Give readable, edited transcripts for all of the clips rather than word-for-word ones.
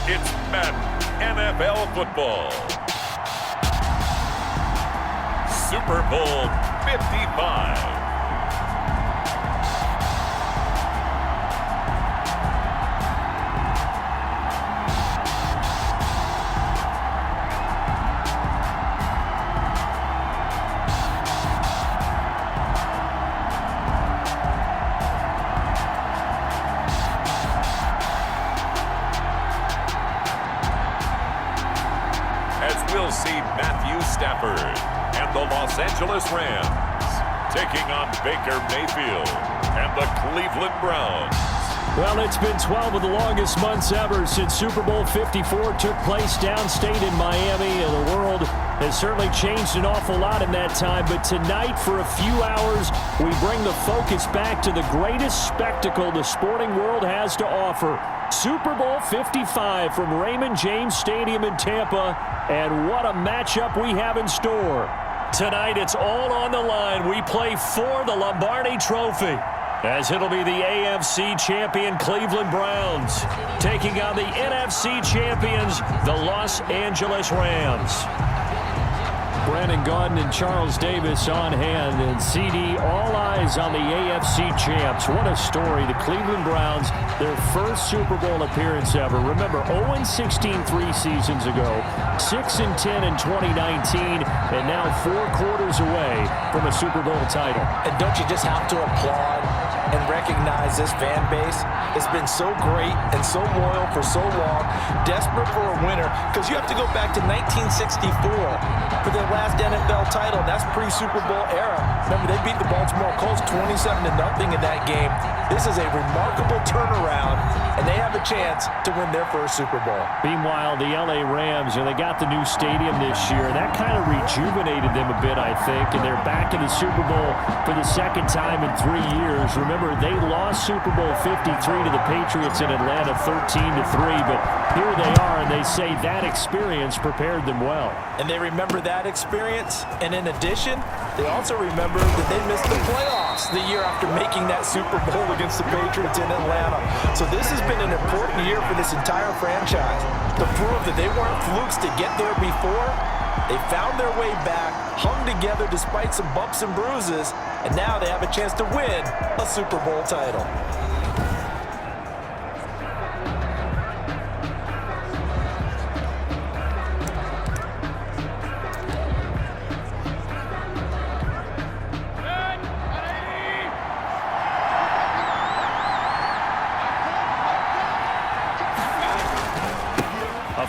It's Madden NFL football. Super Bowl 55. We'll see Matthew Stafford and the Los Angeles Rams taking on Baker Mayfield and the Cleveland Browns. Well, it's been 12 of the longest months ever since Super Bowl 54 took place downstate in Miami, and the world has certainly changed an awful lot in that time. But tonight, for a few hours, we bring the focus back to the greatest spectacle the sporting world has to offer. Super Bowl 55 from Raymond James Stadium in Tampa, and what a matchup we have in store. Tonight, it's all on the line. We play for the Lombardi Trophy, as it'll be the AFC champion Cleveland Browns taking on the NFC champions, the Los Angeles Rams. Brandon Gaudin and Charles Davis on hand, and CD, all eyes on the AFC champs. What a story. The Cleveland Browns, their first Super Bowl appearance ever. Remember, 0-16 3 seasons ago, 6-10 in 2019, and now 4 quarters away from a Super Bowl title. And don't you just have to applaud and recognize this fan base? It's been so great and so loyal for so long, desperate for a winner, because you have to go back to 1964 for their last NFL title. That's pre-Super Bowl era. Remember, they beat the Baltimore Colts 27-0 in that game. This is a remarkable turnaround, and they have a chance to win their first Super Bowl. Meanwhile, the LA Rams, they got the new stadium this year. That kind of rejuvenated them a bit, I think, and they're back in the Super Bowl for the second time in 3 years. Remember, they lost Super Bowl 53 to the Patriots in Atlanta 13-3, but here they are, and they say that experience prepared them well. And they remember that experience, and in addition, they also remember that they missed the playoffs the year after making that Super Bowl against the Patriots in Atlanta. So this has been an important year for this entire franchise to prove that they weren't flukes to get there before. They found their way back, hung together despite some bumps and bruises, and now they have a chance to win a Super Bowl title.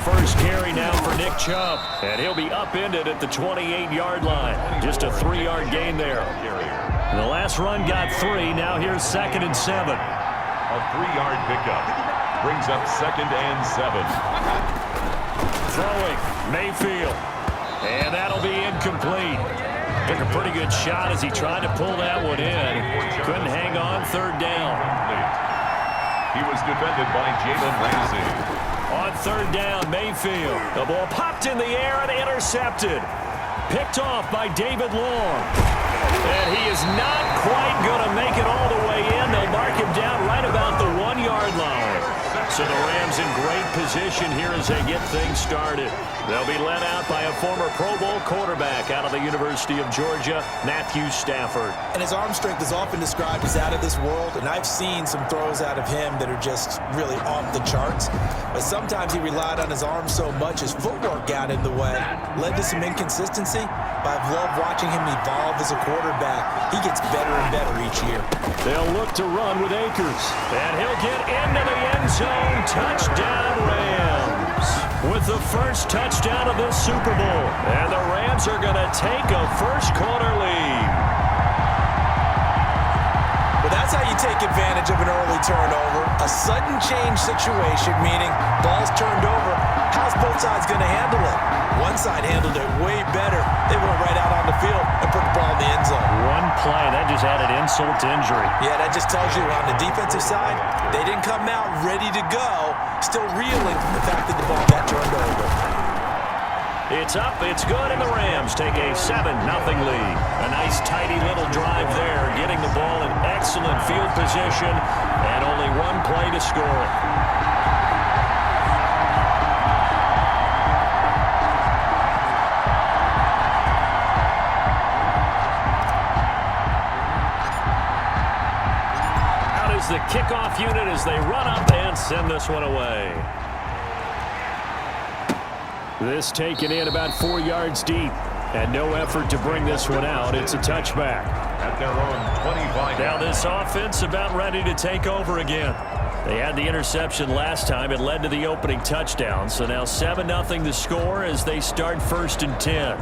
First carry now for Nick Chubb, and he'll be upended at the 28-yard line. Just a 3-yard gain there. The last run got 3. Now here's 2nd and 7. A 3-yard pickup brings up 2nd and 7. Throwing, Mayfield, and that'll be incomplete. Took a pretty good shot as he tried to pull that one in. Couldn't hang on. 3rd down. He was defended by Jalen Ramsey. On 3rd down, Mayfield. The ball popped in the air and intercepted. Picked off by David Long. And he is not quite going to make it all the way in. They'll mark him down right about the 1-yard line. So the Rams in great position here as they get things started. They'll be led out by a former Pro Bowl quarterback out of the University of Georgia, Matthew Stafford. And his arm strength is often described as out of this world, and I've seen some throws out of him that are just really off the charts. But sometimes he relied on his arm so much his footwork got in the way, led to some inconsistency. But I've loved watching him evolve as a quarterback. He gets better and better each year. They'll look to run with Akers, and he'll get into the end zone. Touchdown, Rams. With the first touchdown of this Super Bowl. And the Rams are going to take a first-quarter lead. Well, that's how you take advantage of an early turnover. A sudden change situation, meaning ball's turned over. How's both sides going to handle it? One side handled it way better. They went right out on the field and put the ball in the end zone. One play, that just added insult to injury. Yeah, that just tells you on the defensive side, they didn't come out ready to go, still reeling from the fact that the ball got turned over. It's up, it's good, and the Rams take a 7-0 lead. A nice, tidy little drive there, getting the ball in excellent field position, and only one play to score it. kickoff unit as they run up and send this one away. This taken in about 4 yards deep. And no effort to bring this one out. It's a touchback. At their own 25. Now this offense about ready to take over again. They had the interception last time. It led to the opening touchdown. So now 7-0 the score as they start 1st and 10.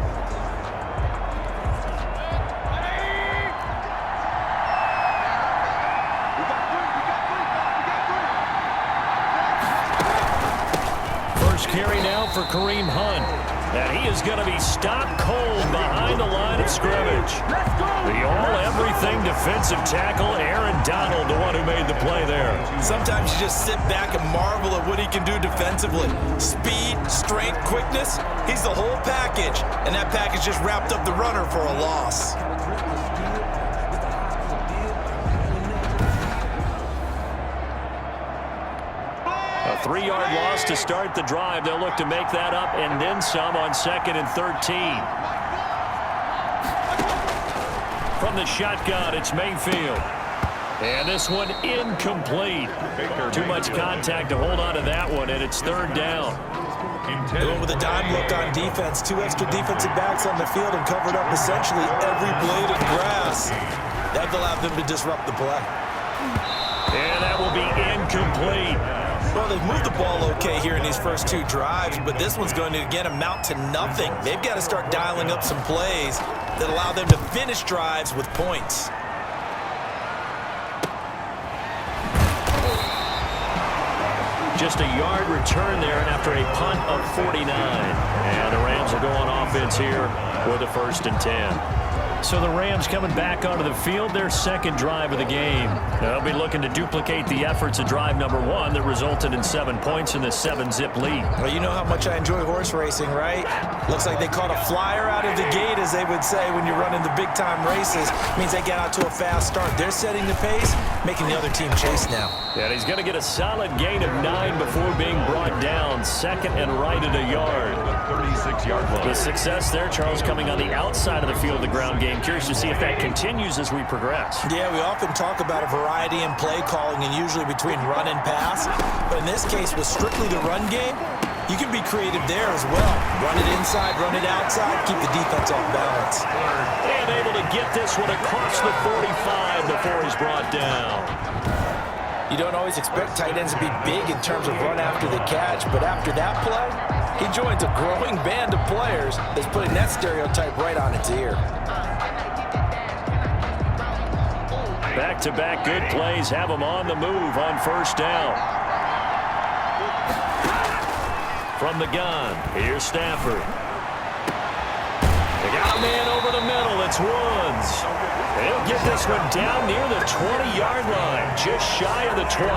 First carry now for Kareem Hunt. And he is going to be stopped cold behind the line of scrimmage. The all-everything defensive tackle, Aaron Donald, the one who made the play there. Sometimes you just sit back and marvel at what he can do defensively. Speed, strength, quickness, he's the whole package. And that package just wrapped up the runner for a loss. A 3-yard loss to start the drive. They'll look to make that up and then some on 2nd and 13. From the shotgun, it's Mayfield. And this one incomplete. Too much contact to hold on to that one, and it's 3rd down. Going with a dime look on defense. 2 extra defensive backs on the field and covered up essentially every blade of grass. That allowed them to disrupt the play. And that will be incomplete. Well, they've moved the ball okay here in these first 2 drives, but this one's going to, again, amount to nothing. They've got to start dialing up some plays that allow them to finish drives with points. Just a yard return there after a punt of 49. And the Rams will go on offense here with a 1st and 10. So the Rams coming back onto the field, their 2nd drive of the game. They'll be looking to duplicate the efforts of drive number 1 that resulted in 7 points in the 7-zip lead. Well, you know how much I enjoy horse racing, right? Looks like they caught a flyer out of the gate, as they would say when you're running the big-time races. Means they get out to a fast start. They're setting the pace, making the other team chase now. And he's going to get a solid gain of 9 before being brought down. 2nd and right at a yard. 36-yard line. The success there, Charles, coming on the outside of the field, the ground game. Curious to see if that continues as we progress. Yeah, we often talk about a variety in play calling and usually between run and pass. But in this case, with strictly the run game, you can be creative there as well. Run it inside, run it outside, keep the defense off balance. And able to get this one across the 45 before he's brought down. You don't always expect tight ends to be big in terms of run after the catch, but after that play, he joins a growing band of players that's putting that stereotype right on its ear. Back-to-back good plays have him on the move on 1st down. From the gun, here's Stafford. They got a man over the middle. It's Woods. They'll get this one down near the 20-yard line, just shy of the 20.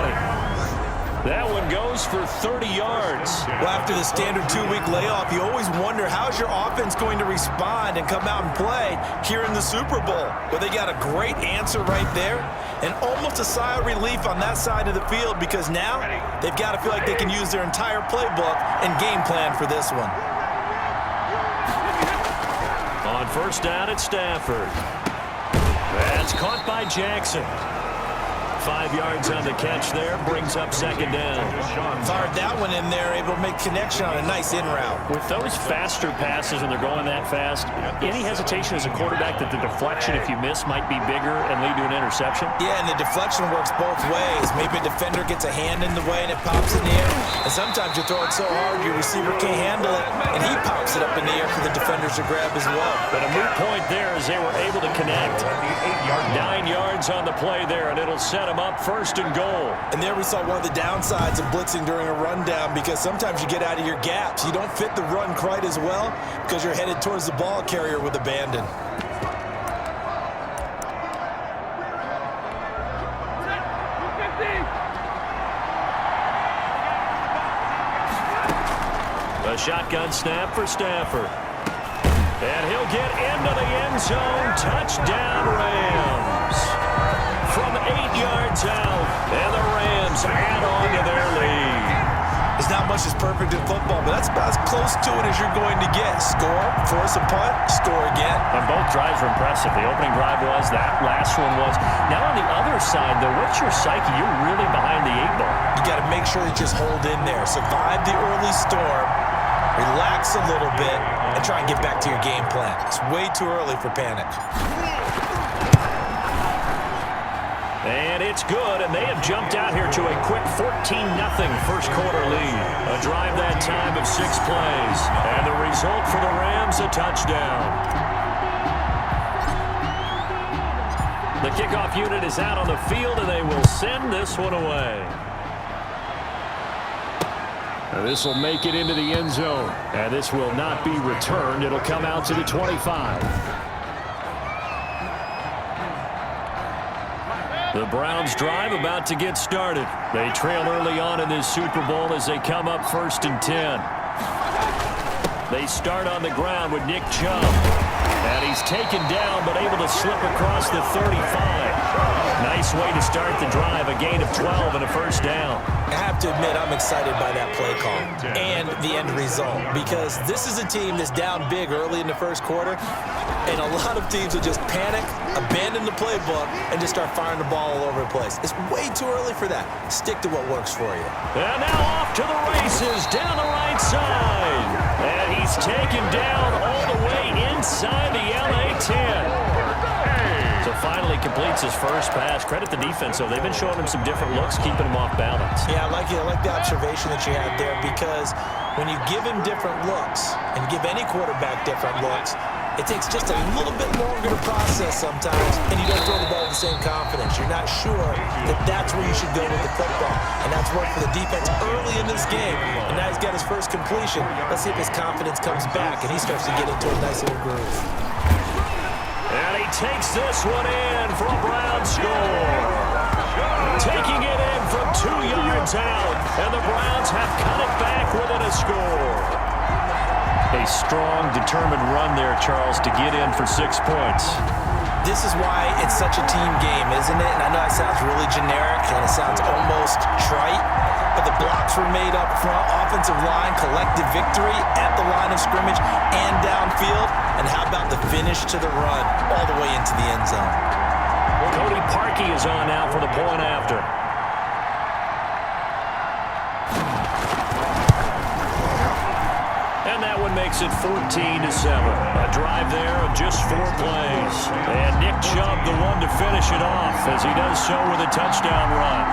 That one goes for 30 yards. Well, after the standard 2-week layoff, you always wonder how's your offense going to respond and come out and play here in the Super Bowl. Well, they got a great answer right there and almost a sigh of relief on that side of the field because now they've got to feel like they can use their entire playbook and game plan for this one. On 1st down, it's Stafford. That's caught by Jackson. 5 yards on the catch there, brings up 2nd down. Fired that one in there, able to make connection on a nice in route. With those faster passes and they're going that fast, any hesitation as a quarterback that the deflection, if you miss, might be bigger and lead to an interception? Yeah, and the deflection works both ways. Maybe a defender gets a hand in the way and it pops in the air. And sometimes you throw it so hard your receiver can't handle it, and he pops it up in the air for the defenders to grab as well. But a moot point there as they were able to connect. 9 yards on the play there, and it'll set him up 1st and goal. And there we saw one of the downsides of blitzing during a rundown because sometimes you get out of your gaps. You don't fit the run quite as well because you're headed towards the ball carrier with abandon. A shotgun snap for Stafford. And he'll get into the end zone. Touchdown, Rams. From 8 yards out, and the Rams add on to their lead. There's not much is perfect in football, but that's about as close to it as you're going to get. Score, force a punt, score again. And both drives were impressive. The opening drive was, that last one was. Now on the other side, though, what's your psyche? You're really behind the 8 ball. You got to make sure you just hold in there. Survive the early storm, relax a little bit, and try and get back to your game plan. It's way too early for panic. And it's good, and they have jumped out here to a quick 14-0 first quarter lead. A drive that time of 6 plays. And the result for the Rams, a touchdown. The kickoff unit is out on the field, and they will send this one away. This will make it into the end zone. And this will not be returned. It'll come out to the 25. The Browns drive about to get started. They trail early on in this Super Bowl as they come up 1st and 10. They start on the ground with Nick Chubb. And he's taken down but able to slip across the 35. Nice way to start the drive. A gain of 12 and a first down. I have to admit I'm excited by that play call and the end result, because this is a team that's down big early in the first quarter, and a lot of teams will just panic, abandon the playbook, and just start firing the ball all over the place. It's way too early for that. Stick to what works for you. And now off to the races down the right side. And he's taken down all the way inside the LA 10. So finally completes his first pass. Credit the defense, though. They've been showing him some different looks, keeping him off balance. Yeah, I like the observation that you had there, because when you give him different looks and give any quarterback different looks, it takes just a little bit longer to process sometimes, and you don't throw the ball with the same confidence. You're not sure that that's where you should go with the football, and that's worked for the defense early in this game, and now he's got his first completion. Let's see if his confidence comes back, and he starts to get into a nice little groove. And he takes this one in for a Browns score. Taking it in from 2 yards out, and the Browns have cut it back within a score. A strong, determined run there, Charles, to get in for 6 points. This is why it's such a team game, isn't it? And I know it sounds really generic, and it sounds almost trite, but the blocks were made up front, offensive line, collective victory at the line of scrimmage and downfield. And how about the finish to the run all the way into the end zone? Cody Parkey is on now for the point after. And that one makes it 14-7. A drive there of just 4 plays. And Nick Chubb, the one to finish it off, as he does so with a touchdown run.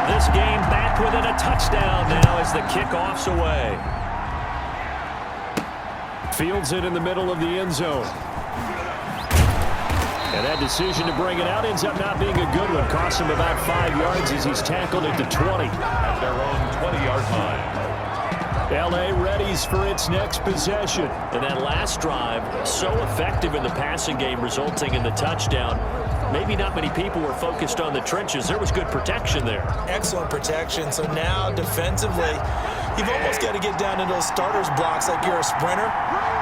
This game back within a touchdown now as the kickoff's away. Fields it in the middle of the end zone. And that decision to bring it out ends up not being a good one. Costs him about 5 yards as he's tackled at the 20. At their own 20-yard line. L.A. readies for its next possession. And that last drive, so effective in the passing game, resulting in the touchdown. Maybe not many people were focused on the trenches. There was good protection there. Excellent protection. So now defensively, you've almost got to get down to those starters blocks like you're a sprinter.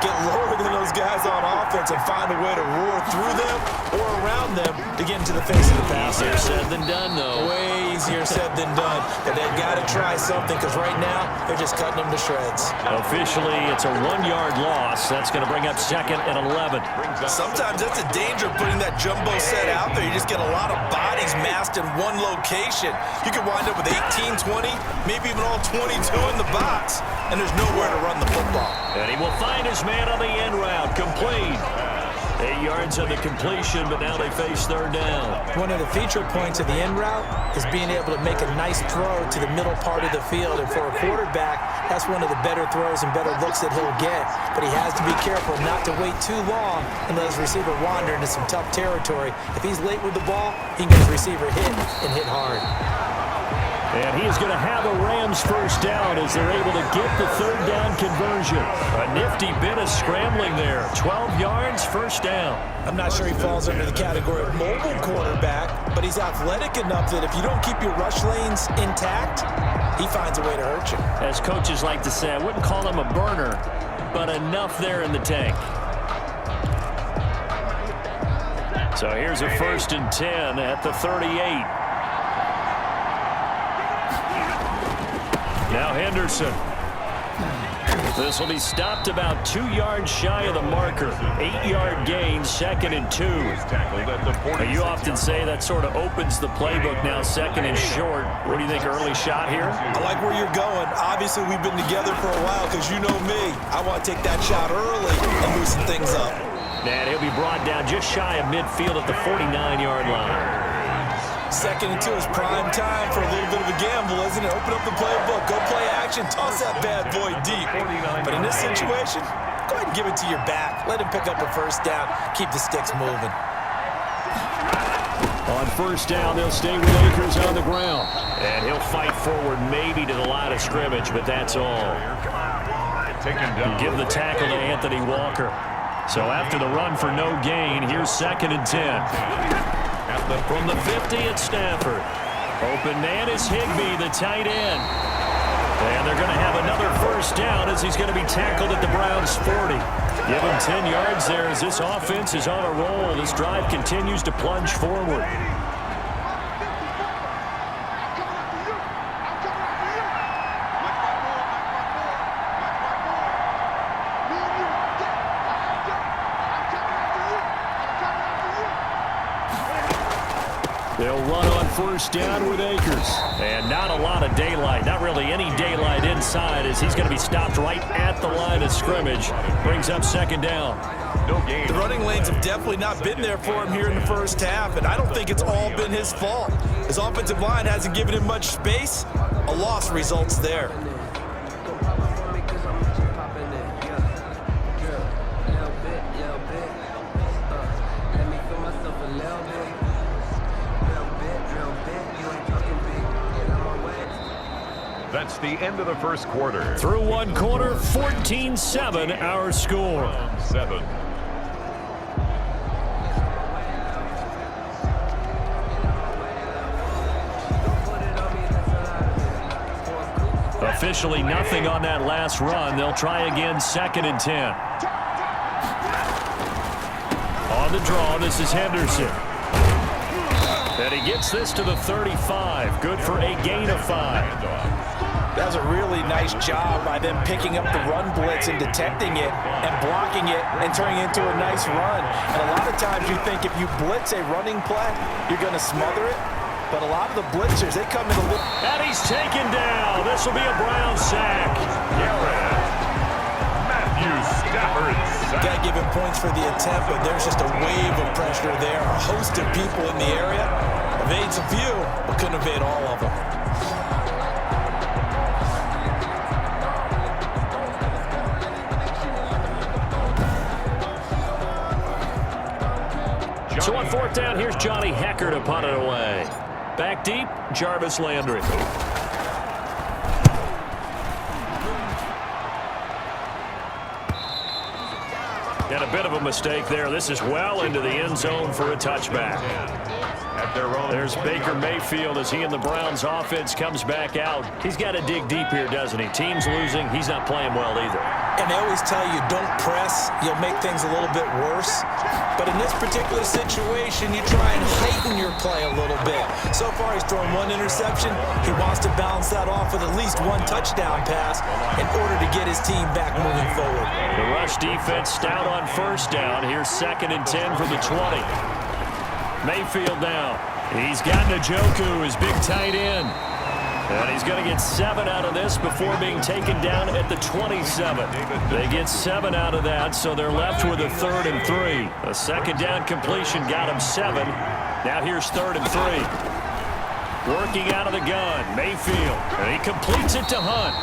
Get lower than those guys on offense and find a way to roar through them or around them to get into the face of the passer. Easier said than done, though. Way easier said than done. But they've got to try something, because right now they're just cutting them to shreds. Officially, it's a 1-yard loss. That's going to bring up 2nd and 11. Sometimes that's a danger of putting that jumbo set out there. You just get a lot of bodies massed in one location. You could wind up with 18, 20, maybe even all 22 in the box, and there's nowhere to run the football. And he will find his man on the end route. Complete. 8 yards on the completion, but now they face 3rd down. One of the feature points of the end route is being able to make a nice throw to the middle part of the field. And for a quarterback, that's one of the better throws and better looks that he'll get. But he has to be careful not to wait too long and let his receiver wander into some tough territory. If he's late with the ball, he can get his receiver hit and hit hard. And he is going to have a Rams first down as they're able to get the 3rd down conversion. A nifty bit of scrambling there. 12 yards, first down. I'm not sure he falls under the category of mobile quarterback, but he's athletic enough that if you don't keep your rush lanes intact, he finds a way to hurt you. As coaches like to say, I wouldn't call him a burner, but enough there in the tank. So here's a 1st and 10 at the 38. Now Henderson. This will be stopped about 2 yards shy of the marker. 8-yard gain, 2nd and 2. You often say that sort of opens the playbook now, 2nd and short. What do you think, early shot here? I like where you're going. Obviously, we've been together for a while because you know me. I want to take that shot early and loosen things up. And he'll be brought down just shy of midfield at the 49-yard line. 2nd and 2 is prime time for a little bit of a gamble, isn't it? Open up the playbook, go play action, toss that bad boy deep. But in this situation, go ahead and give it to your back. Let him pick up a first down. Keep the sticks moving. On first down, they'll stay with Akers on the ground. And he'll fight forward maybe to the line of scrimmage, but that's all. Give the tackle to Anthony Walker. So after the run for no gain, here's 2nd and 10. From the 50 at Stafford. Open man is Higbee, the tight end. And they're going to have another first down as he's going to be tackled at the Browns' 40. Give him 10 yards there as this offense is on a roll. This drive continues to plunge forward. They'll run on first down with Akers. And not a lot of daylight. Not really any daylight inside as he's going to be stopped right at the line of scrimmage. Brings up 2nd down. No gain. The running lanes have definitely not been there for him here in the first half, and I don't think it's all been his fault. His offensive line hasn't given him much space. A loss results there. That's the end of the first quarter. Through one quarter, 14-7 our score. 7. Officially nothing on that last run. They'll try again, 2nd and 10. On the draw, this is Henderson. And he gets this to the 35. Good for a gain of 5. That was a really nice job by them picking up the run blitz and detecting it and blocking it and turning it into a nice run. And a lot of times you think if you blitz a running play, you're going to smother it. But a lot of the blitzers, they come in a little... And he's taken down. This will be a Brown sack. Matthew Stafford. Got to give him points for the attempt, but there's just a wave of pressure there. A host of people in the area. Evades a few, but couldn't evade all of them. So on 4th down, here's Johnny Hecker to punt it away. Back deep, Jarvis Landry. And a bit of a mistake there. This is well into the end zone for a touchback. There's Baker Mayfield as he and the Browns offense comes back out. He's got to dig deep here, doesn't he? Team's losing. He's not playing well either. And they always tell you, don't press. You'll make things a little bit worse. But in this particular situation, you try and heighten your play a little bit. So far, he's thrown 1 interception. He wants to balance that off with at least 1 touchdown pass in order to get his team back moving forward. The rush defense stout on first down. Here's 2nd and 10 from the 20. Mayfield now. He's got Njoku, his big tight end. And he's going to get 7 out of this before being taken down at the 27. They get 7 out of that, so they're left with a 3rd and 3. A 2nd down completion got him 7. Now here's 3rd and 3. Working out of the gun, Mayfield. And he completes it to Hunt.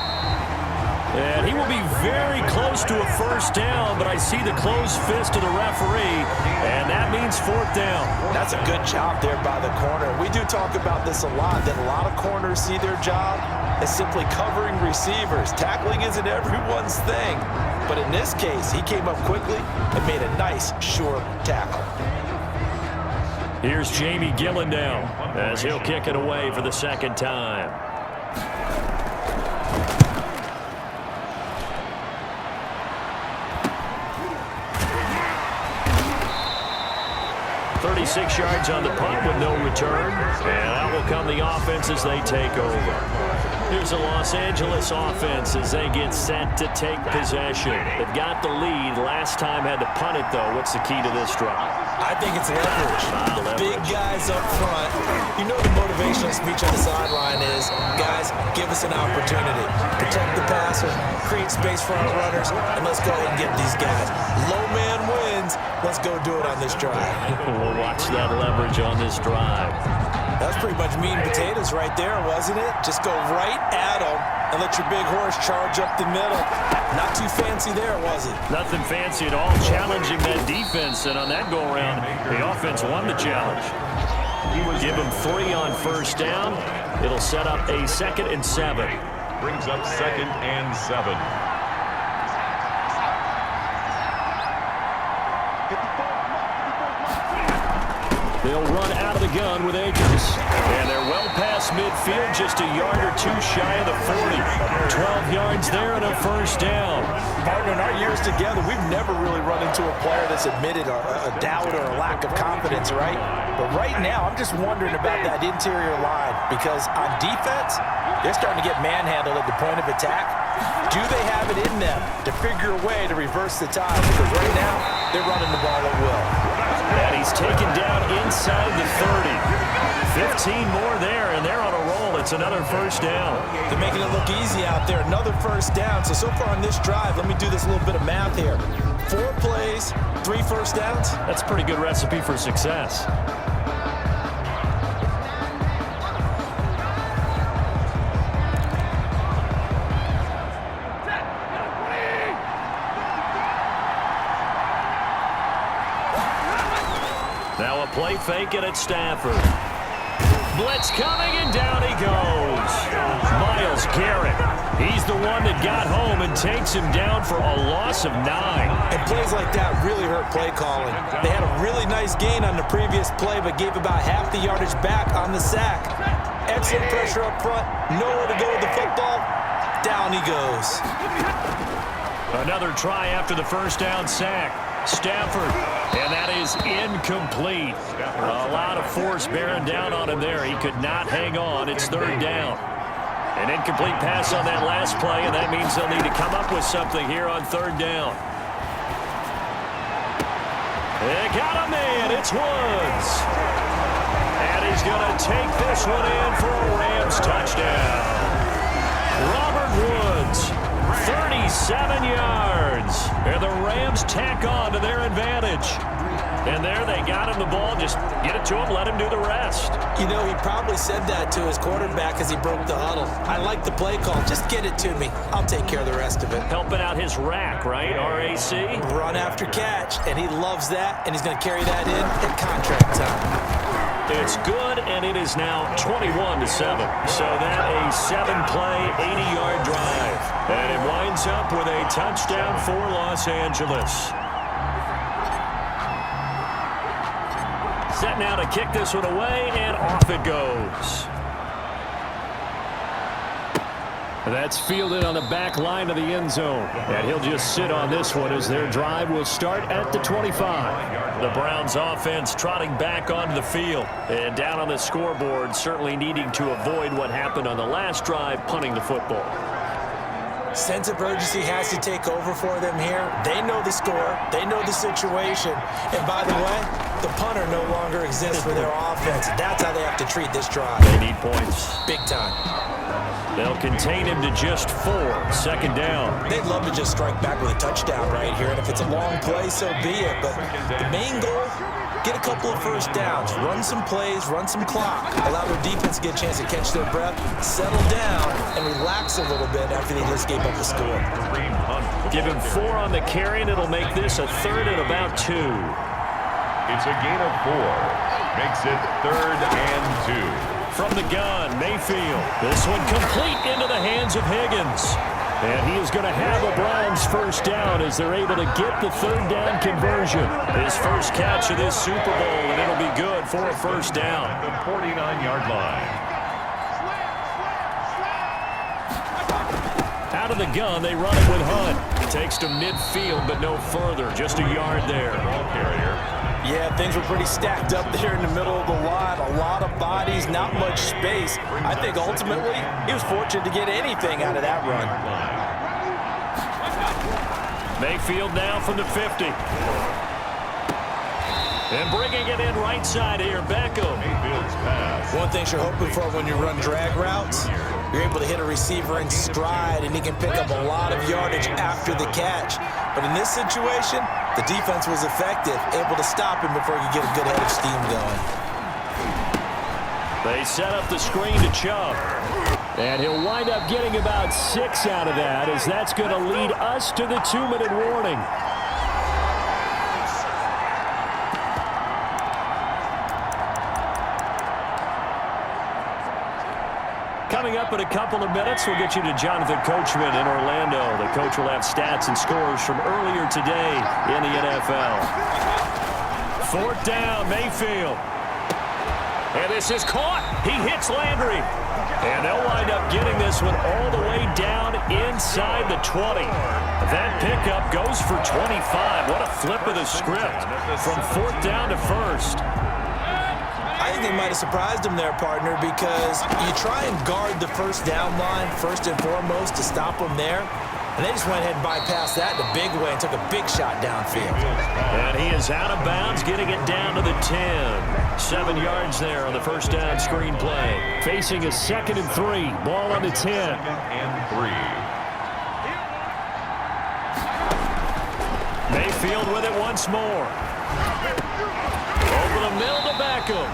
And he will be very close to a first down, but I see the closed fist of the referee, and that means 4th down. That's a good job there by the corner. We do talk about this a lot, that a lot of corners see their job as simply covering receivers. Tackling isn't everyone's thing, but in this case, he came up quickly and made a nice, sure tackle. Here's Jamie Gillen now as he'll kick it away for the 2nd time. 36 yards on the punt with no return. And out will come the offense as they take over. Here's a Los Angeles offense as they get set to take possession. They've got the lead. Last time had to punt it, though. What's the key to this drive? I think it's leverage. The big guys up front. You know the motivational speech on the sideline is, guys, give us an opportunity. Protect the passer, create space for our runners, and let's go ahead and get these guys. Low man wins. Let's go do it on this drive. We'll watch that leverage on this drive. That's pretty much meat and potatoes right there, wasn't it? Just go right at them and let your big horse charge up the middle. Not too fancy there, was it? Nothing fancy at all, challenging that defense, and on that go-around, the offense won the challenge. Give them 3 on first down. It'll set up a 2nd and 7. Brings up 2nd and 7. They'll run out of the gun with Akers. And they're well past midfield, just a yard or 2 shy of the 40. 12 yards there and a first down. Partner, in our years together, we've never really run into a player that's admitted a doubt or a lack of confidence, right? But right now, I'm just wondering about that interior line because on defense, they're starting to get manhandled at the point of attack. Do they have it in them to figure a way to reverse the tide? Because right now, they're running the ball at will. And he's taken down inside the 30. 15 more there, and they're on a roll. It's another first down. They're making it look easy out there. Another first down. So far on this drive, let me do this little bit of math here. 4 plays, 3 first downs. That's a pretty good recipe for success. Now a play fake it at Stafford. Blitz coming, and down he goes. Myles Garrett. He's the one that got home and takes him down for a loss of 9. And plays like that really hurt play calling. They had a really nice gain on the previous play, but gave about half the yardage back on the sack. Excellent pressure up front. Nowhere to go with the football. Down he goes. Another try after the first down sack. Stafford, and that is incomplete. A lot of force bearing down on him there. He could not hang on. It's 3rd down. An incomplete pass on that last play, and that means they'll need to come up with something here on 3rd down. They got a man. It's Woods. And he's going to take this one in for a Rams touchdown. Robert Woods. 37 yards. And the Rams tack on to their advantage. And there they got him the ball. Just get it to him, let him do the rest. You know, he probably said that to his quarterback as he broke the huddle. I like the play call. Just get it to me. I'll take care of the rest of it. Helping out his rack, right? RAC? Run after catch. And he loves that. And he's going to carry that in at contract time. It's good, and it is now 21-7. So that a 7-play, 80-yard drive. And it winds up with a touchdown for Los Angeles. Set now to kick this one away, and off it goes. That's fielded on the back line of the end zone. And he'll just sit on this one as their drive will start at the 25. The Browns offense trotting back onto the field. And down on the scoreboard, certainly needing to avoid what happened on the last drive, punting the football. Sense of urgency has to take over for them here. They know the score. They know the situation. And by the way, the punter no longer exists for their offense. That's how they have to treat this drive. They need points. Big time. They'll contain him to just 4. 2nd down. They'd love to just strike back with a touchdown right here. And if it's a long play, so be it. But the main goal, get a couple of first downs. Run some plays, run some clock. Allow their defense to get a chance to catch their breath, settle down, and relax a little bit after they just gave up a score. Give him 4 on the carry, and it'll make this a 3rd and about 2. It's a gain of 4. Makes it 3rd and 2. From the gun, Mayfield. This one complete into the hands of Higgins. And he is going to have a Browns first down as they're able to get the 3rd down conversion. His first catch of this Super Bowl, and it'll be good for a first down. The 49-yard line. Out of the gun, they run it with Hunt. Takes to midfield, but no further. Just a yard there. Ball carrier, Yeah, things were pretty stacked up there in the middle of the line. A lot of bodies, not much space. I think ultimately he was fortunate to get anything out of that run. Mayfield now from the 50. And bringing it in right side here, Beckham. One thing you're hoping for when you run drag routes, you're able to hit a receiver in stride, and he can pick up a lot of yardage after the catch. But in this situation, the defense was effective, able to stop him before he could get a good head of steam going. They set up the screen to Chubb. And he'll wind up getting about 6 out of that, as that's going to lead us to the 2-minute warning. Coming up in a couple of minutes, we'll get you to Jonathan Coachman in Orlando. The coach will have stats and scores from earlier today in the NFL. 4th down, Mayfield. And this is caught. He hits Landry. And they'll wind up getting this one all the way down inside the 20. That pickup goes for 25. What a flip of the script from 4th down to 1st. I think they might have surprised him there, partner, because you try and guard the first down line first and foremost to stop them there. And they just went ahead and bypassed that in a big way and took a big shot downfield. And he is out of bounds, getting it down to the 10. 7 yards there on the first down screen play. Facing a 2nd and 3. Ball on the 10. 2nd and 3. Mayfield with it once more. Over the middle to Beckham.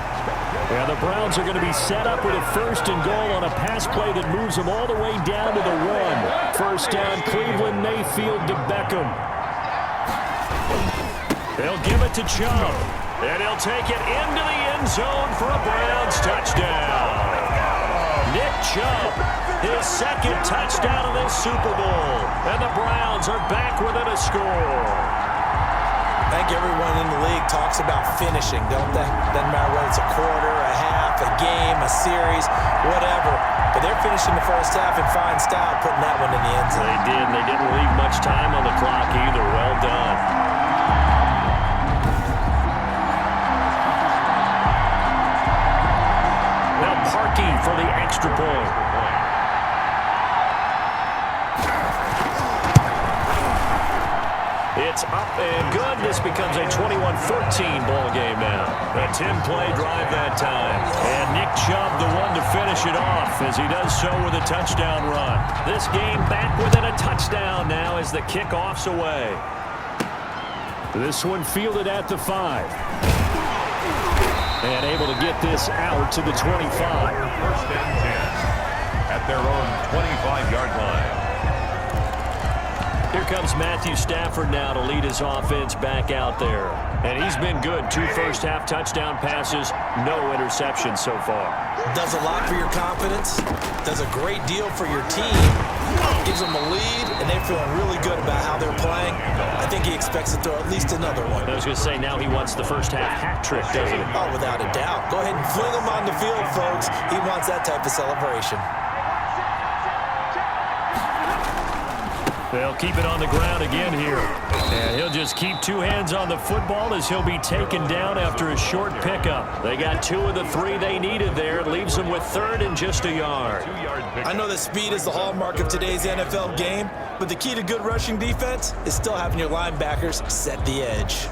Yeah, the Browns are going to be set up with a 1st and goal on a pass play that moves them all the way down to the 1. First down, Cleveland, Mayfield to Beckham. They'll give it to Chubb. And he'll take it into the end zone for a Browns touchdown. Nick Chubb, his 2nd touchdown of this Super Bowl. And the Browns are back within a score. I think everyone in the league talks about finishing, don't they? Doesn't matter whether it's a quarter, a half, a game, a series, whatever. But they're finishing the first half in fine style, putting that one in the end zone. They did, and they didn't leave much time on the clock either. Well done. Now Parkey for the extra point. It's up and good. This becomes a 21-14 ball game now. A 10-play drive that time. And Nick Chubb, the one to finish it off, as he does so with a touchdown run. This game back within a touchdown now as the kickoff's away. This one fielded at the 5. And able to get this out to the 25. 1st and 10 at their own 25-yard line. Here comes Matthew Stafford now to lead his offense back out there. And he's been good. 2 first-half touchdown passes, no interceptions so far. Does a lot for your confidence, does a great deal for your team, gives them a lead, and they're feeling really good about how they're playing. I think he expects to throw at least another one. I was going to say, now he wants the first-half hat trick, doesn't he? Oh, without a doubt. Go ahead and fling him on the field, folks. He wants that type of celebration. They'll keep it on the ground again here. And he'll just keep 2 hands on the football as he'll be taken down after a short pickup. They got 2 of the 3 they needed there. It leaves them with 3rd and just a yard. I know that speed is the hallmark of today's NFL game, but the key to good rushing defense is still having your linebackers set the edge.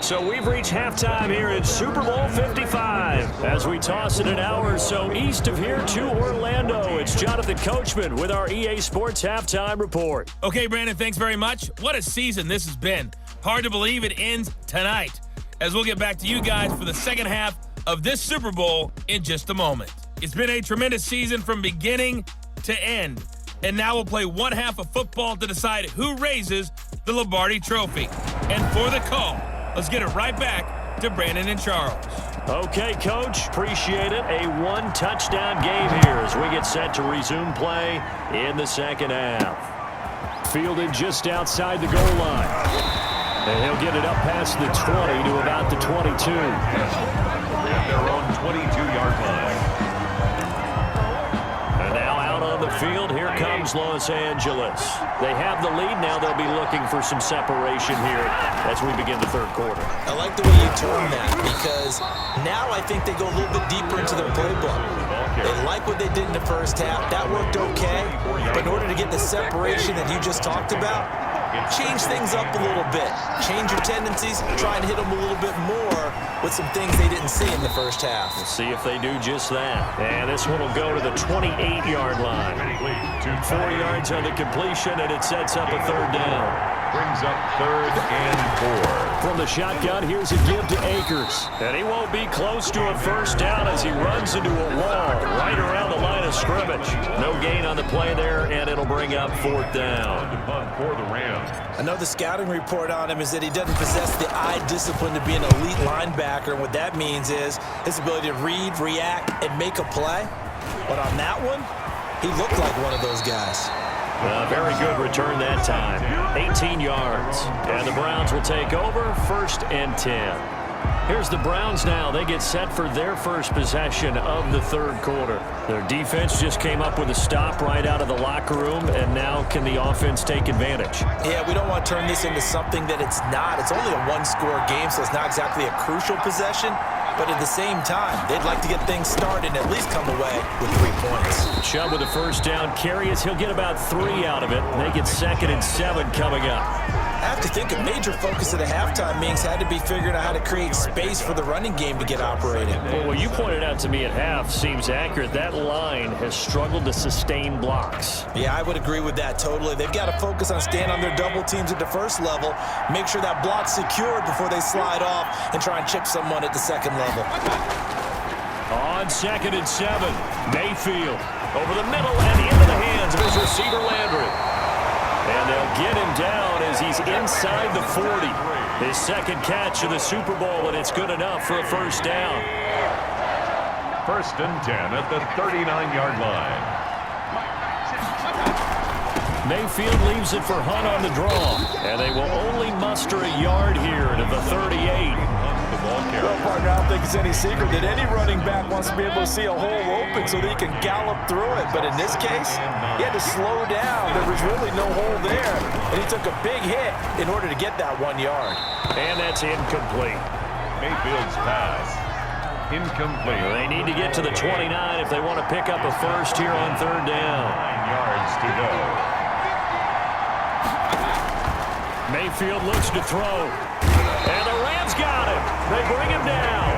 So we've reached halftime here at Super Bowl 55. As we toss it an hour or so east of here to Orlando, it's Jonathan Coachman with our EA Sports Halftime Report. Okay, Brandon, thanks very much. What a season this has been. Hard to believe it ends tonight, as we'll get back to you guys for the second half of this Super Bowl in just a moment. It's been a tremendous season from beginning to end, and now we'll play one half of football to decide who raises the Lombardi Trophy. And for the call, let's get it right back to Brandon and Charles. Okay, Coach, appreciate it. A 1-touchdown game here as we get set to resume play in the second half. Fielded just outside the goal line. And he'll get it up past the 20 to about the 22. At their own 22-yard line. And now out on the field, here comes Los Angeles. They have the lead. Now they'll be looking for some separation here as we begin the third quarter. I like the way you term that, because now I think they go a little bit deeper into their playbook. They like what they did in the first half. That worked okay. But in order to get the separation that you just talked about, change things up a little bit. Change your tendencies. Try and hit them a little bit more with some things they didn't see in the first half. We'll see if they do just that. And this one will go to the 28-yard line. 4 yards on the completion, and it sets up a third down. Brings up 3rd and 4. From the shotgun, here's a give to Akers. And he won't be close to a first down as he runs into a wall right around the line of scrimmage. No gain on the play there, and it'll bring up 4th down. For the Rams. I know the scouting report on him is that he doesn't possess the eye discipline to be an elite linebacker. And what that means is his ability to read, react, and make a play. But on that one, he looked like one of those guys. Very good return that time. 18 yards. And the Browns will take over, 1st and 10. Here's the Browns now. They get set for their first possession of the third quarter. Their defense just came up with a stop right out of the locker room, and now can the offense take advantage? Yeah, we don't want to turn this into something that it's not. It's only a one-score game, so it's not exactly a crucial possession. But at the same time, they'd like to get things started and at least come away with 3 points. Chubb with a first down carry as he'll get about 3 out of it. Make it 2nd and 7 coming up. I have to think a major focus of the halftime meetings had to be figuring out how to create space for the running game to get operating. Well, what you pointed out to me at half seems accurate. That line has struggled to sustain blocks. Yeah, I would agree with that totally. They've got to focus on staying on their double teams at the first level, make sure that block's secured before they slide off and try and chip someone at the second level. On 2nd and 7, Mayfield over the middle and into the hands of his receiver Landry. And they'll get him down as he's inside the 40. His 2nd catch of the Super Bowl, and it's good enough for a first down. 1st and 10 at the 39-yard line. Mayfield leaves it for Hunt on the draw. And they will only muster a yard here to the 38. Well, partner, I don't think it's any secret that any running back wants to be able to see a hole open so that he can gallop through it. But in this case, he had to slow down. There was really no hole there, and he took a big hit in order to get that 1 yard. And that's incomplete. Mayfield's pass. Incomplete. They need to get to the 29 if they want to pick up a first here on 3rd down. 9 yards to go. Mayfield looks to throw. And the Rams got him. They bring him down.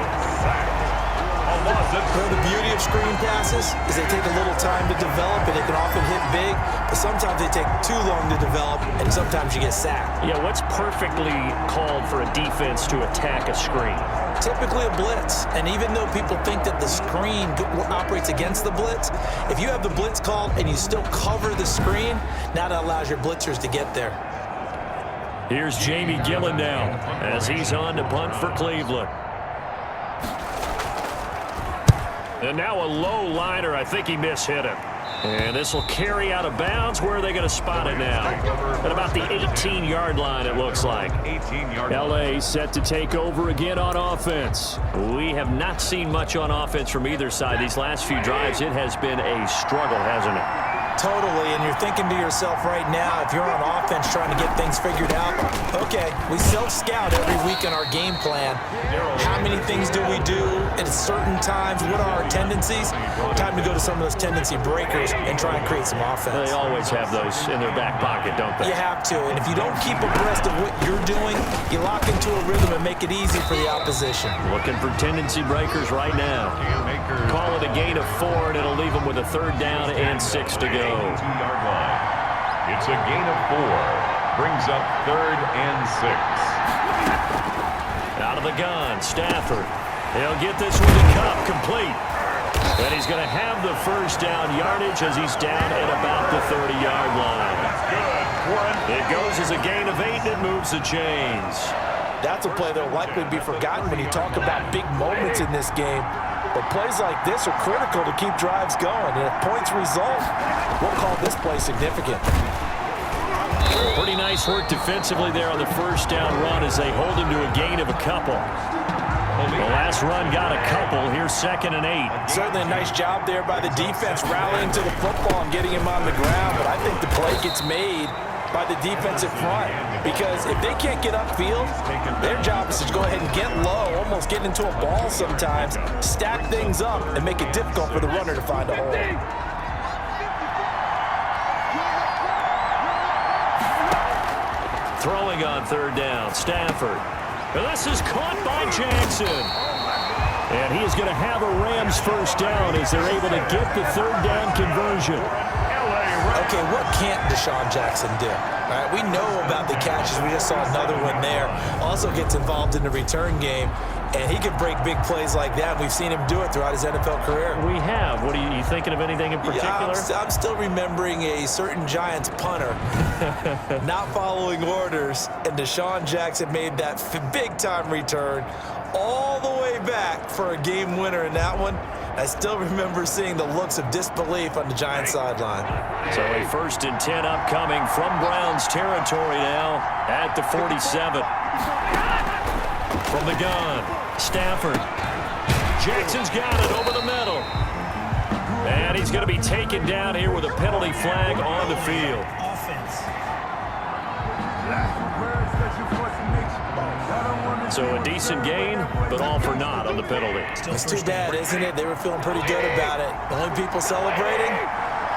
Well, the beauty of screen passes is they take a little time to develop, and they can often hit big, but sometimes they take too long to develop, and sometimes you get sacked. Yeah, what's perfectly called for a defense to attack a screen? Typically a blitz, and even though people think that the screen operates against the blitz, if you have the blitz called and you still cover the screen, now that allows your blitzers to get there. Here's Jamie Gillen now as he's on to punt for Cleveland. And now a low liner. I think he mishit him. And this will carry out of bounds. Where are they going to spot it now? At about the 18-yard line, it looks like. L.A. set to take over again on offense. We have not seen much on offense from either side. These last few drives, it has been a struggle, hasn't it? Totally, and you're thinking to yourself right now, if you're on offense trying to get things figured out, okay, we self-scout every week in our game plan. How many things do we do at certain times? What are our tendencies? Time to go to some of those tendency breakers and try and create some offense. They always have those in their back pocket, don't they? You have to, and if you don't keep abreast of what you're doing, you lock into a rhythm and make it easy for the opposition. Looking for tendency breakers right now. Call it a gain of 4, and it'll leave them with a 3rd down and 6 to go. 2-yard line. It's a gain of 4. Brings up 3rd and 6. Out of the gun, Stafford. He'll get this one to Cup, complete. And he's going to have the first down yardage as he's down at about the 30-yard line. It goes as a gain of 8, and it moves the chains. That's a play that will likely be forgotten when you talk about big moments in this game. But plays like this are critical to keep drives going. And if points result, we'll call this play significant. Pretty nice work defensively there on the first down run as they hold him to a gain of a couple. The last run got a couple. Here's 2nd and 8. Certainly a nice job there by the defense rallying to the football and getting him on the ground, but I think the play gets made by the defensive front, because if they can't get upfield, their job is to go ahead and get low, almost get into a ball sometimes, stack things up, and make it difficult for the runner to find a hole. Throwing on 3rd down, Stafford. And this is caught by Jackson. And he is going to have a Rams first down as they're able to get the 3rd down conversion. Okay, what can't Deshaun Jackson do? All right, we know about the catches. We just saw another one there. Also gets involved in the return game, and he can break big plays like that. We've seen him do it throughout his NFL career. We have. What are you thinking of anything in particular? Yeah, I'm still remembering a certain Giants punter not following orders, and Deshaun Jackson made that big-time return all the way back for a game winner in that one. I still remember seeing the looks of disbelief on the Giants sideline. So a 1st and 10 upcoming from Browns territory now at the 47. From the gun, Stafford. Jackson's got it over the middle. And he's going to be taken down here with a penalty flag on the field. So a decent gain, but all for naught on the penalty. It's too bad, isn't it? They were feeling pretty good about it. The only people celebrating,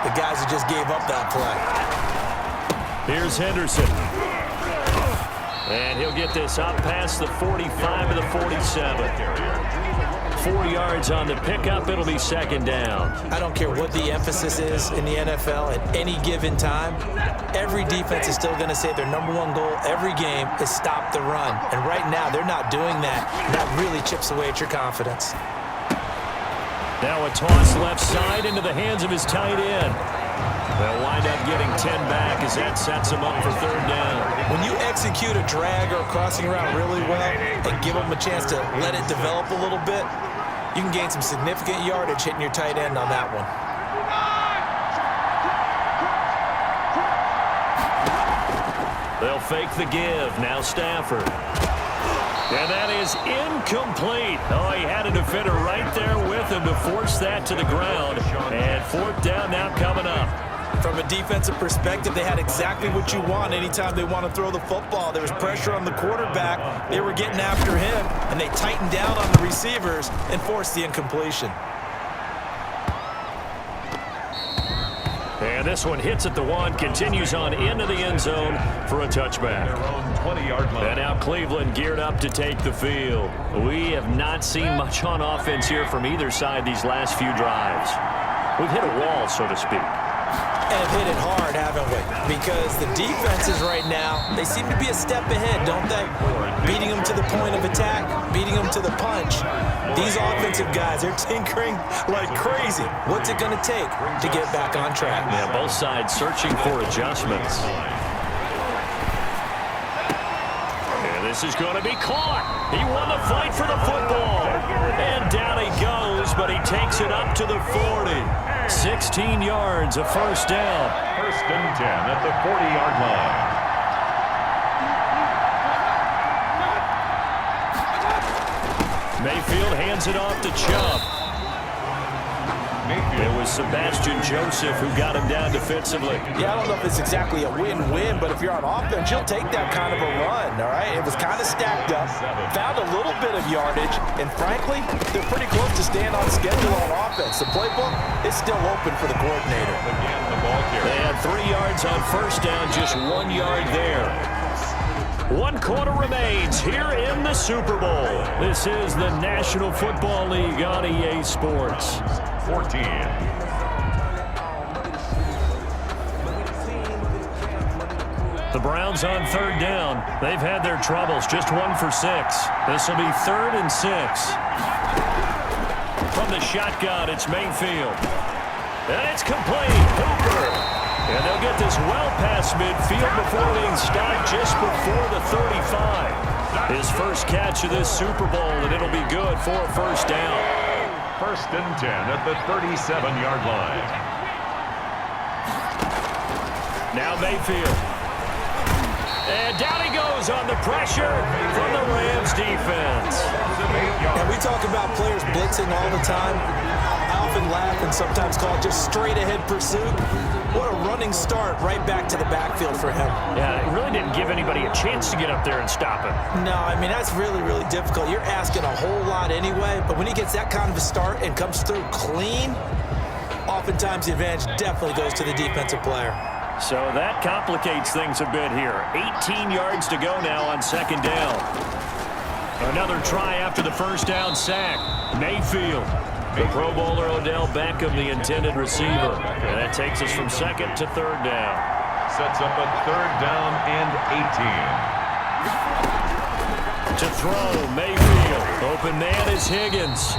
the guys who just gave up that play. Here's Henderson. And he'll get this up past the 45 to the 47. 4 yards on the pickup. It'll be 2nd down. I don't care what the emphasis is in the NFL at any given time. Every defense is still going to say their #1 goal every game is stop the run. And right now, they're not doing that. And that really chips away at your confidence. Now a toss left side into the hands of his tight end. They'll wind up getting 10 back as that sets him up for 3rd down. When you execute a drag or a crossing route really well and give them a chance to let it develop a little bit, you can gain some significant yardage hitting your tight end on that one. They'll fake the give. Now Stafford. And that is incomplete. Oh, he had a defender right there with him to force that to the ground. And 4th down now coming up. From a defensive perspective, they had exactly what you want anytime they want to throw the football. There was pressure on the quarterback. They were getting after him, and they tightened down on the receivers and forced the incompletion. And this one hits at the 1, continues on into the end zone for a touchback. 20-yard line. And now Cleveland geared up to take the field. We have not seen much on offense here from either side these last few drives. We've hit a wall, so to speak. And have hit it hard, haven't we? Because the defenses right now, they seem to be a step ahead, don't they? Beating them to the point of attack, beating them to the punch. These offensive guys, they're tinkering like crazy. What's it going to take to get back on track? Yeah, both sides searching for adjustments. And this is going to be caught. He won the fight for the football. And down he goes, but he takes it up to the 40. 16 yards, a 1st down. 1st and 10 at the 40-yard line. Mayfield hands it off to Chubb. It was Sebastian Joseph who got him down defensively. Yeah, I don't know if it's exactly a win-win, but if you're on offense, you'll take that kind of a run, all right? It was kind of stacked up, found a little bit of yardage, and frankly, they're pretty close to staying on schedule on offense. The playbook is still open for the coordinator. They had 3 yards on 1st down, just 1 yard there. 1 quarter remains here in the Super Bowl. This is the National Football League on EA Sports. 14. The Browns on 3rd down. They've had their troubles, just 1 for 6. This will be 3rd and 6. From the shotgun, it's Mayfield. And it's complete. Hooper. And they'll get this well past midfield before being stopped just before the 35. His first catch of this Super Bowl, and it'll be good for a 1st down. 1st and 10 at the 37-yard line. Now Mayfield. And down he goes on the pressure from the Rams defense. And we talk about players blitzing all the time. I often laugh and sometimes call it just straight-ahead pursuit. What a running start right back to the backfield for him. Yeah, it really didn't give anybody a chance to get up there and stop him. No, I mean, that's really, really difficult. You're asking a whole lot anyway, but when he gets that kind of a start and comes through clean, oftentimes the advantage definitely goes to the defensive player. So that complicates things a bit here. 18 yards to go now on second down. Another try after the first down sack. Mayfield. The Pro Bowler Odell Beckham, the intended receiver. And that takes us from second to third down. Sets up a third down and 18. To throw, Mayfield. Open man is Higgins.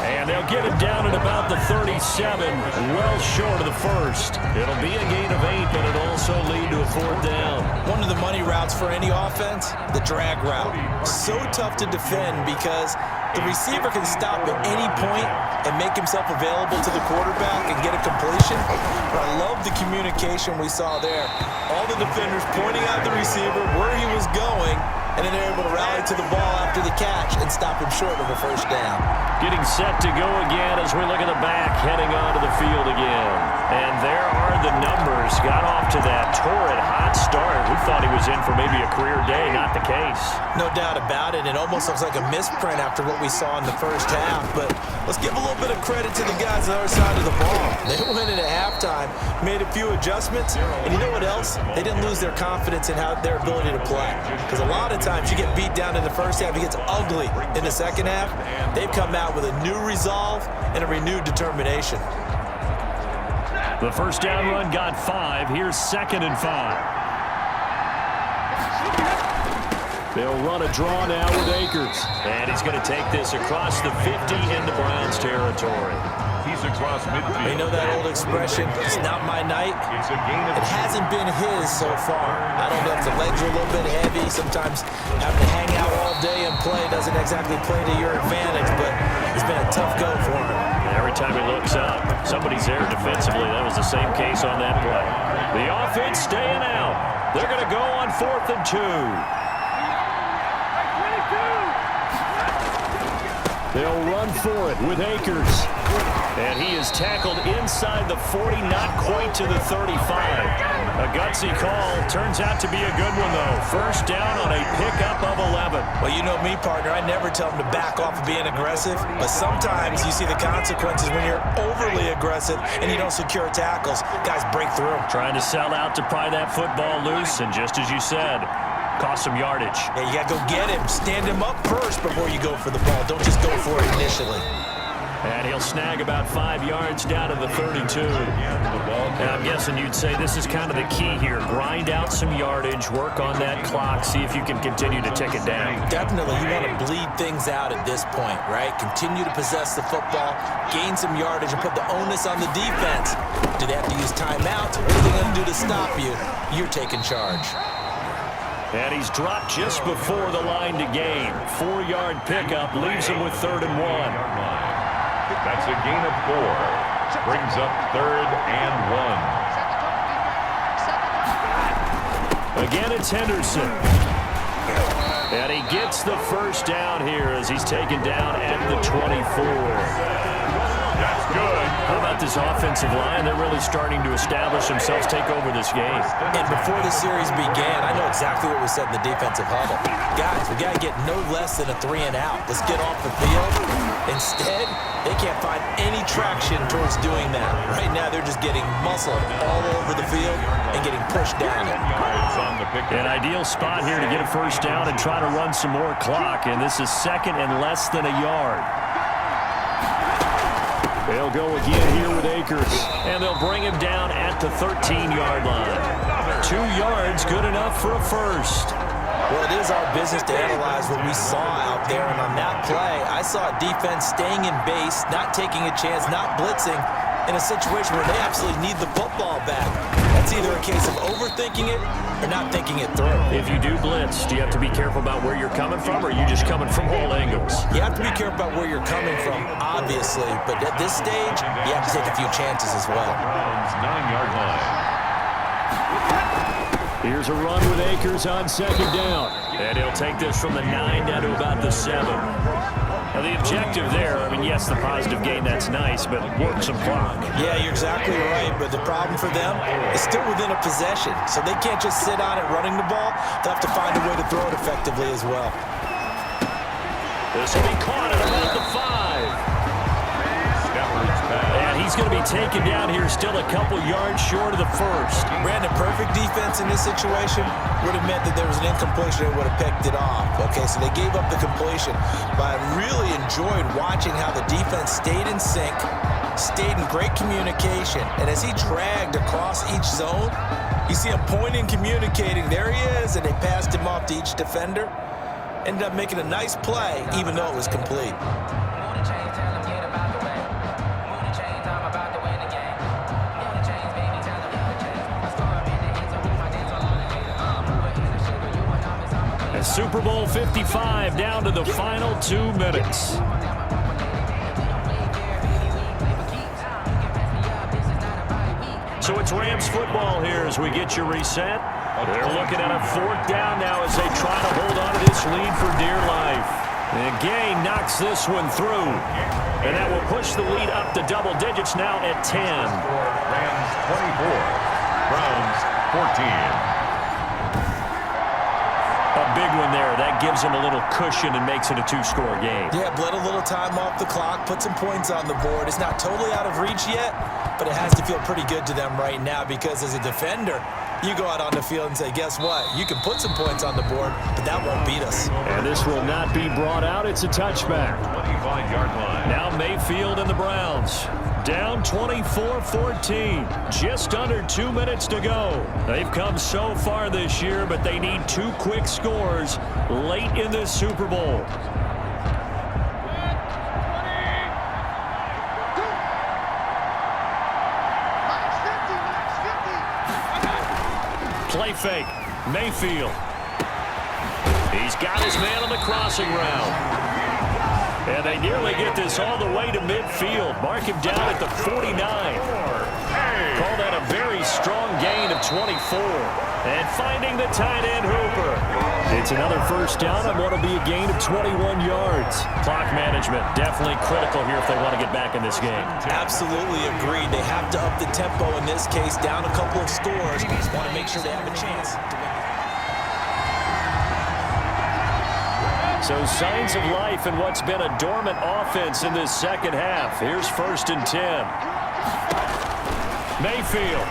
And they'll get him down at about the 37, well short of the first. It'll be a gain of 8, but it'll also lead to a fourth down. One of the money routes for any offense, the drag route. So tough to defend because the receiver can stop at any point and make himself available to the quarterback and get a completion. But I love the communication we saw there. All the defenders pointing out the receiver, where he was going, and then they're able to rally to the ball after the catch and stop him short of a first down. Getting set to go again as we look at the back, heading onto the field again. And there are the numbers. Got off to that torrid hot start. We thought he was in for maybe a career day. Not the case. No doubt about it. It almost looks like a misprint after what we saw in the first half. But let's give a little bit of credit to the guys on the other side of the ball. They went in at halftime, made a few adjustments, and you know what else? They didn't lose their confidence in their ability to play. Because a lot of times you get beat down in the first half, it gets ugly in the second half. They've come out with a new resolve and a renewed determination. The first down run got 5. Here's 2nd and 5. They'll run a draw now with Akers. And he's going to take this across the 50 into Browns territory. He's across midfield. You know that old expression, it's not my night? It's a gain of It hasn't been his so far. I don't know if the legs are a little bit heavy. Sometimes having to hang out all day and play doesn't exactly play to your advantage, but it's been a tough go for him. Every time he looks up, somebody's there defensively. That was the same case on that play. The offense staying out. They're going to go on 4th and 2. They'll run for it with Akers. And he is tackled inside the 40, not quite to the 35. A gutsy call. Turns out to be a good one, though. First down on a pickup of 11. Well, you know me, partner. I never tell them to back off of being aggressive. But sometimes you see the consequences when you're overly aggressive and you don't secure tackles. Guys break through. Trying to sell out to pry that football loose. And just as you said, cost some yardage. Yeah, you got to go get him. Stand him up first before you go for the ball. Don't just go for it initially. And he'll snag about 5 yards down to the 32. And I'm guessing you'd say this is kind of the key here. Grind out some yardage, work on that clock, see if you can continue to tick it down. Definitely. You want to bleed things out at this point, right? Continue to possess the football, gain some yardage, and put the onus on the defense. Do they have to use timeouts? What are they going to do to stop you? You're taking charge. And he's dropped just before the line to gain. 4-yard pickup leaves him with 3rd and 1. That's a gain of 4. Brings up 3rd and 1. Again, it's Henderson. And he gets the first down here as he's taken down at the 24. That's good. How about this offensive line? They're really starting to establish themselves, take over this game. And before the series began, I know exactly what was said in the defensive huddle. Guys, we got to get no less than a 3-and-out. Let's get off the field. Instead, they can't find any traction towards doing that. Right now, they're just getting muscled all over the field and getting pushed down. An ideal spot here to get a first down and try to run some more clock, and this is 2nd and less than a yard. They'll go again here with Akers, and they'll bring him down at the 13-yard line. 2 yards, good enough for a first. Well, it is our business to analyze what we saw out there, and on that play, I saw a defense staying in base, not taking a chance, not blitzing, in a situation where they absolutely need the football back. That's either a case of overthinking it or not thinking it through. If you do blitz, do you have to be careful about where you're coming from, or are you just coming from all angles? You have to be careful about where you're coming from, obviously, but at this stage, you have to take a few chances as well. Browns 9-yard line. Here's a run with Akers on second down. And he'll take this from the 9 down to about the 7. Now, the objective there, I mean, yes, the positive gain, that's nice, but work some clock. Yeah, you're exactly right, but the problem for them is still within a possession, so they can't just sit on it running the ball. They'll have to find a way to throw it effectively as well. This will be caught at about the 5. And he's going to be taken down here, still a couple yards short of the first. Brandon, perfect defense in this situation would have meant that there was an incompletion and would have picked it off. Okay, so they gave up the completion, but I really enjoyed watching how the defense stayed in sync, stayed in great communication, and as he dragged across each zone, you see him pointing, communicating, there he is, and they passed him off to each defender. Ended up making a nice play, even though it was complete. Super Bowl 55 down to the final 2 minutes. So it's Rams football here as we get you reset. They're looking at a 4th down now as they try to hold on to this lead for dear life. And Gay knocks this one through. And that will push the lead up to double digits now at 10. Rams 24, Browns 14. A big one there. That gives them a little cushion and makes it a 2-score game. Yeah, bled a little time off the clock, put some points on the board. It's not totally out of reach yet, but it has to feel pretty good to them right now because as a defender, you go out on the field and say, guess what? You can put some points on the board, but that won't beat us. And this will not be brought out. It's a touchback. 25-yard line. Now Mayfield and the Browns. Down 24-14. Just under 2 minutes to go. They've come so far this year, but they need 2 quick scores late in this Super Bowl. Play fake. Mayfield. He's got his man on the crossing route. And they nearly get this all the way to midfield. Mark him down at the 49. Call that a very strong gain of 24. And finding the tight end Hooper. It's another first down on what will be a gain of 21 yards. Clock management definitely critical here if they want to get back in this game. Absolutely agreed. They have to up the tempo in this case, down a couple of scores. Want to make sure they have a chance to win. So signs of life in what's been a dormant offense in this second half. Here's 1st and 10. Mayfield.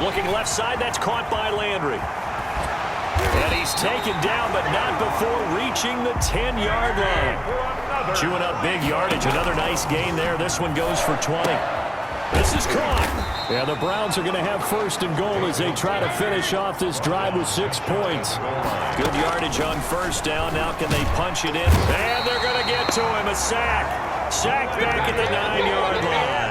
Looking left side, that's caught by Landry. And he's taken down, but not before reaching the 10-yard line. Chewing up big yardage, another nice gain there. This one goes for 20. This is caught. Yeah, the Browns are going to have 1st and goal as they try to finish off this drive with 6 points. Good yardage on 1st down. Now can they punch it in? And they're going to get to him. A sack. Sack back at the 9-yard line.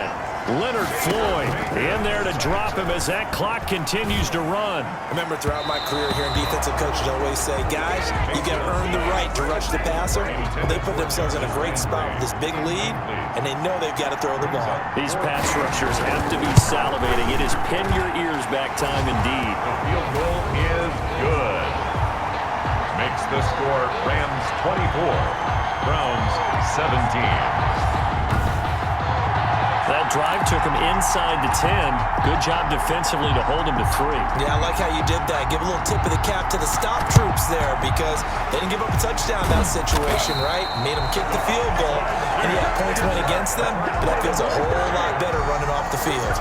Leonard Floyd in there to drop him as that clock continues to run. Remember, throughout my career here in defensive coaches always say, guys, you got to earn the right to rush the passer. Well, they put themselves in a great spot with this big lead, and they know they've got to throw the ball. These pass rushers have to be salivating. It is pin your ears back time indeed. The field goal is good. Makes the score Rams 24, Browns 17. That drive took him inside the 10. Good job defensively to hold him to 3. Yeah, I like how you did that. Give a little tip of the cap to the stop troops there because they didn't give up a touchdown in that situation, right? Made them kick the field goal. And yeah, points went against them, but that feels a whole lot better running off the field.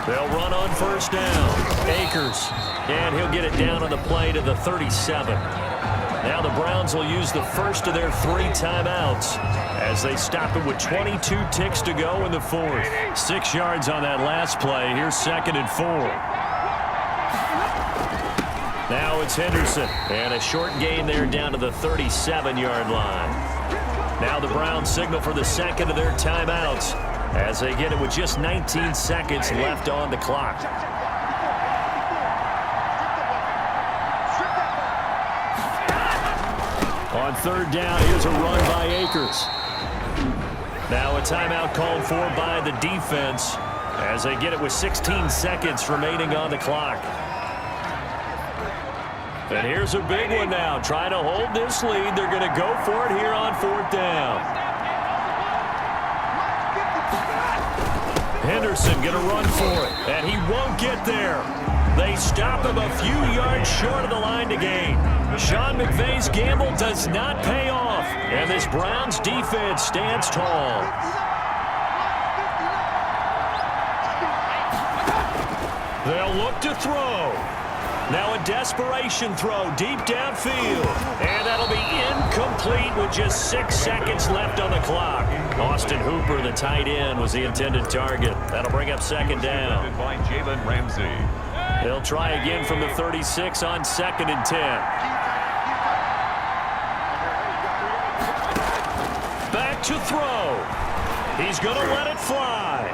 They'll run on 1st down. Akers. And he'll get it down on the play to the 37. Now the Browns will use the first of their 3 timeouts as they stop it with 22 ticks to go in the 4th. 6 yards on that last play. Here's 2nd and 4. Now it's Henderson. And a short gain there down to the 37-yard line. Now the Browns signal for the 2nd of their timeouts as they get it with just 19 seconds left on the clock. On On third down, here's a run by Akers. Now a timeout called for by the defense as they get it with 16 seconds remaining on the clock. And here's a big one now. Trying to hold this lead. They're going to go for it here on fourth down. Henderson going to run for it, and he won't get there. They stop him a few yards short of the line to gain. Sean McVay's gamble does not pay off, and this Browns defense stands tall. They'll look to throw. Now a desperation throw deep downfield. And that'll be incomplete with just 6 seconds left on the clock. Austin Hooper, the tight end, was the intended target. That'll bring up second down. By Jalen Ramsey. They'll try again from the 36 on 2nd and 10. Back to throw. He's going to let it fly.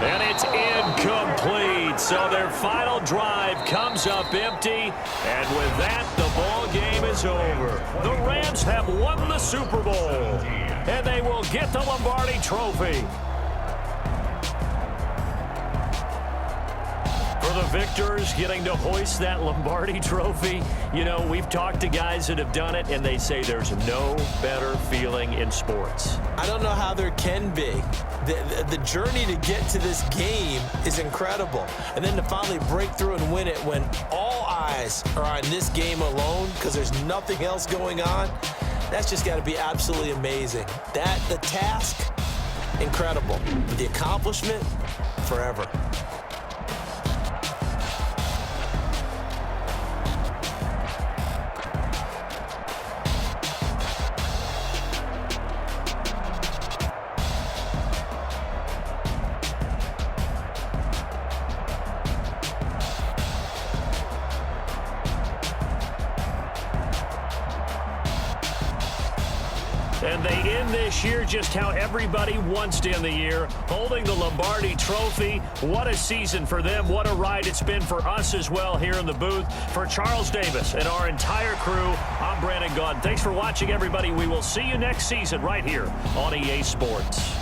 And it's incomplete. So their final drive comes up empty. And with that, the ball game is over. The Rams have won the Super Bowl. And they will get the Lombardi Trophy. For the victors getting to hoist that Lombardi Trophy, you know, we've talked to guys that have done it, and they say there's no better feeling in sports. I don't know how there can be. The journey to get to this game is incredible. And then to finally break through and win it when all eyes are on this game alone because there's nothing else going on, that's just got to be absolutely amazing. The task, incredible. The accomplishment, forever. And they end this year just how everybody wants to end the year, holding the Lombardi Trophy. What a season for them. What a ride it's been for us as well here in the booth. For Charles Davis and our entire crew, I'm Brandon Gaudin. Thanks for watching, everybody. We will see you next season right here on EA Sports.